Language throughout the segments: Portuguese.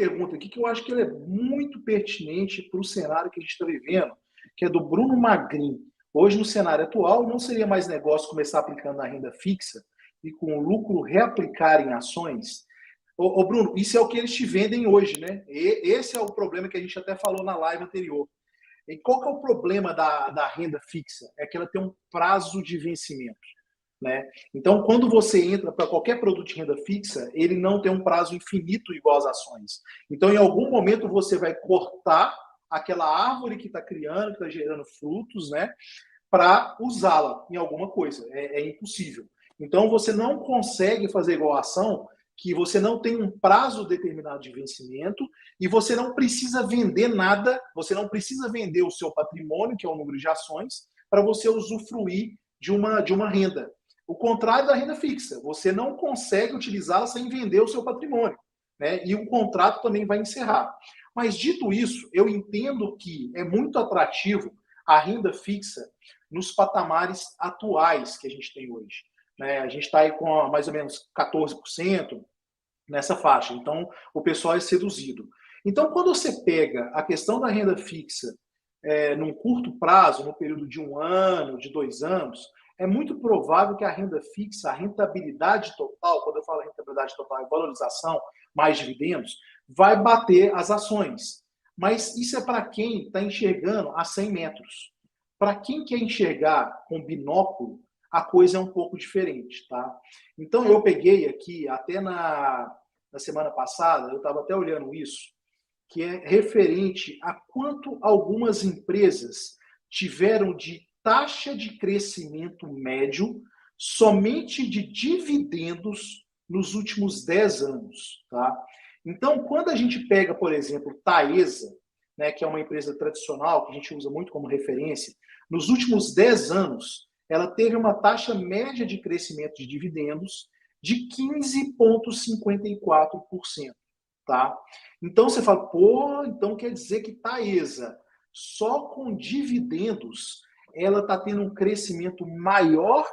pergunta aqui que eu acho que ela é muito pertinente para o cenário que a gente está vivendo, que é do Bruno Magrin. Hoje, no cenário atual, não seria mais negócio começar aplicando na renda fixa e com o lucro reaplicar em ações? Ô, Bruno, isso é o que eles te vendem hoje, né? E esse é o problema que a gente até falou na live anterior. E qual que é o problema da renda fixa? É que ela tem um prazo de vencimento, né? Então, quando você entra para qualquer produto de renda fixa, ele não tem um prazo infinito igual às ações. Então, em algum momento, você vai cortar aquela árvore que está criando, que está gerando frutos, né? Para usá-la em alguma coisa. É impossível. Então, você não consegue fazer igual a ação, que você não tem um prazo determinado de vencimento e você não precisa vender nada, você não precisa vender o seu patrimônio, que é o número de ações, para você usufruir de uma renda. O contrário da renda fixa, você não consegue utilizá-la sem vender o seu patrimônio, né? E o contrato também vai encerrar. Mas, dito isso, eu entendo que é muito atrativo a renda fixa nos patamares atuais que a gente tem hoje, né? A gente está aí com mais ou menos 14% nessa faixa. Então, o pessoal é seduzido. Então, quando você pega a questão da renda fixa num curto prazo, no período de 1 ano, de 2 anos, é muito provável que a renda fixa, a rentabilidade total, quando eu falo rentabilidade total, é valorização mais dividendos, vai bater as ações. Mas isso é para quem está enxergando a 100 metros. Para quem quer enxergar com binóculo, a coisa é um pouco diferente, tá? Então, eu peguei aqui, até na semana passada, eu estava até olhando isso, que é referente a quanto algumas empresas tiveram de taxa de crescimento médio somente de dividendos nos últimos 10 anos, tá? Então, quando a gente pega, por exemplo, Taesa, né, que é uma empresa tradicional, que a gente usa muito como referência, nos últimos 10 anos, ela teve uma taxa média de crescimento de dividendos de 15,54%. Tá? Então você fala, pô, então quer dizer que Taesa, só com dividendos, ela está tendo um crescimento maior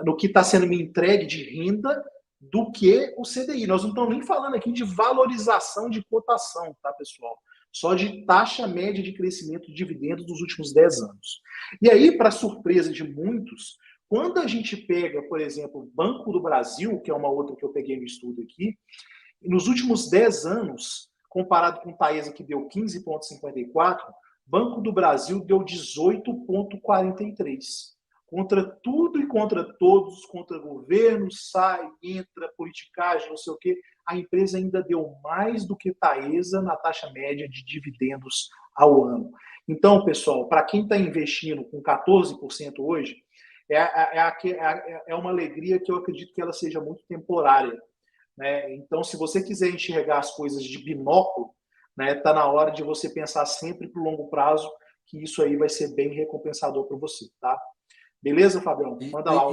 no que está sendo me entregue de renda do que o CDI. Nós não estamos nem falando aqui de valorização de cotação, tá, pessoal? Só de taxa média de crescimento de dividendos dos últimos 10 anos. E aí, para surpresa de muitos, quando a gente pega, por exemplo, o Banco do Brasil, que é uma outra que eu peguei no estudo aqui, nos últimos 10 anos, comparado com o Taesa, que deu 15,54, Banco do Brasil deu 18,43. Contra tudo e contra todos, contra governo, sai, entra, politicagem, não sei o quê, a empresa ainda deu mais do que Taesa na taxa média de dividendos ao ano. Então, pessoal, para quem está investindo com 14% hoje, é uma alegria que eu acredito que ela seja muito temporária. Né? Então, se você quiser enxergar as coisas de binóculo, né, tá na hora de você pensar sempre para o longo prazo, que isso aí vai ser bem recompensador para você, tá? Beleza, Fabião? Manda lá.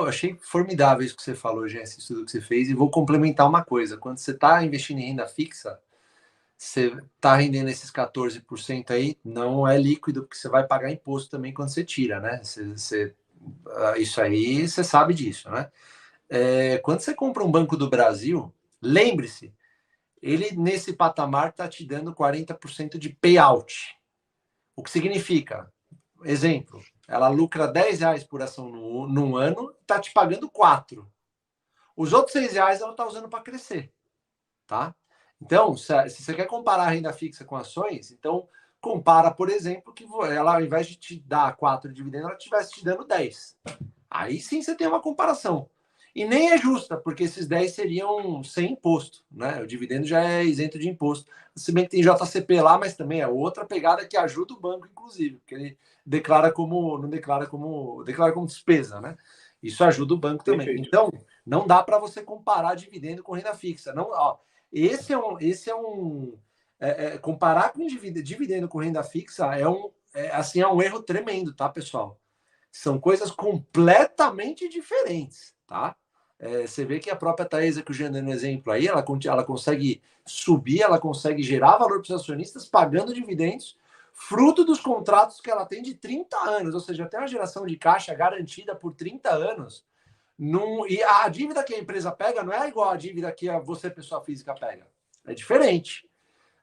Achei formidável isso que você falou, já esse estudo que você fez, e vou complementar uma coisa. Quando você está investindo em renda fixa, você está rendendo esses 14% aí, não é líquido, porque você vai pagar imposto também quando você tira, né? Isso aí, você sabe disso, né? Quando você compra um Banco do Brasil, lembre-se, ele nesse patamar está te dando 40% de payout. O que significa, exemplo, ela lucra R$10 por ação num ano, está te pagando 4. Os outros R$6 ela está usando para crescer, tá? Então, se você quer comparar a renda fixa com ações, então compara, por exemplo, que ela, ao invés de te dar 4 de dividendo, ela estivesse te dando 10. Aí sim você tem uma comparação. E nem é justa, porque esses 10 seriam sem imposto, né? O dividendo já é isento de imposto. Se bem que tem JCP lá, mas também é outra pegada que ajuda o banco, inclusive, porque ele declara como despesa, né? Isso ajuda o banco também. Perfeito. Então, não dá para você comparar dividendo com renda fixa. Não, ó, comparar com dividendo com renda fixa é um erro tremendo, tá, pessoal? São coisas completamente diferentes, tá? Você vê que a própria Taesa, que o Jean deu no exemplo aí, ela consegue subir, ela consegue gerar valor para os acionistas pagando dividendos, fruto dos contratos que ela tem de 30 anos, ou seja, tem uma geração de caixa garantida por 30 anos, E a dívida que a empresa pega não é igual a dívida que você, pessoa física, pega. É diferente.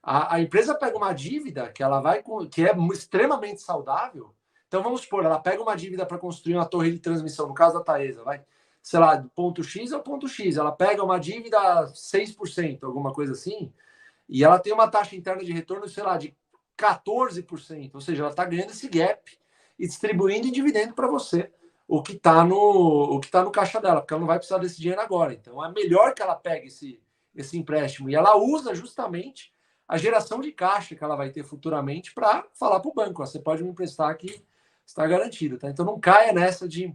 A empresa pega uma dívida que ela vai que é extremamente saudável. Então vamos supor, ela pega uma dívida para construir uma torre de transmissão, no caso da Taesa, vai, sei lá, do ponto X ao ponto X. Ela pega uma dívida 6%, alguma coisa assim, e ela tem uma taxa interna de retorno, sei lá, de 14%. Ou seja, ela está ganhando esse gap e distribuindo em dividendo para você o que está no caixa dela, porque ela não vai precisar desse dinheiro agora. Então é melhor que ela pegue esse empréstimo e ela usa justamente a geração de caixa que ela vai ter futuramente para falar para o banco: você pode me emprestar que está garantido. Tá? Então não caia nessa de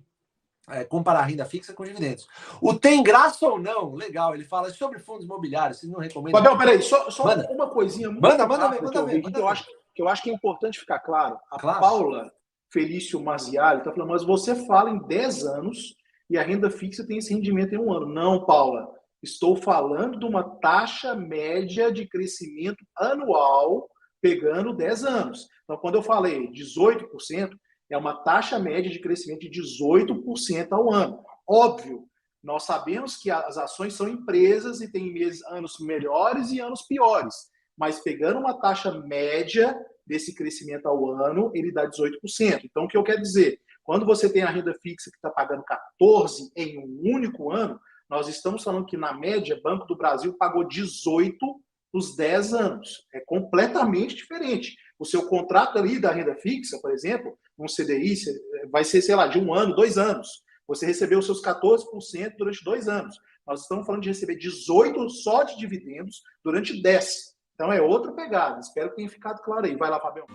comparar renda fixa com dividendos. O tem graça ou não? Legal, ele fala sobre fundos imobiliários, vocês não recomendam? Fabião, peraí, só uma coisinha muito rápida que eu vi, que eu acho que é importante ficar claro. A Paula Felício Maziali está falando, mas você fala em 10 anos e a renda fixa tem esse rendimento em um ano. Não, Paula, estou falando de uma taxa média de crescimento anual pegando 10 anos. Então, quando eu falei 18%, é uma taxa média de crescimento de 18% ao ano. Óbvio, nós sabemos que as ações são empresas e tem anos melhores e anos piores, mas pegando uma taxa média desse crescimento ao ano, ele dá 18%. Então, o que eu quero dizer? Quando você tem a renda fixa que está pagando 14% em um único ano, nós estamos falando que, na média, Banco do Brasil pagou 18% nos 10 anos. É completamente diferente. O seu contrato ali da renda fixa, por exemplo, um CDI, vai ser, sei lá, de 1 ano, 2 anos. Você recebeu os seus 14% durante 2 anos. Nós estamos falando de receber 18% só de dividendos durante 10. Então é outra pegada. Espero que tenha ficado claro aí. Vai lá, Fabião.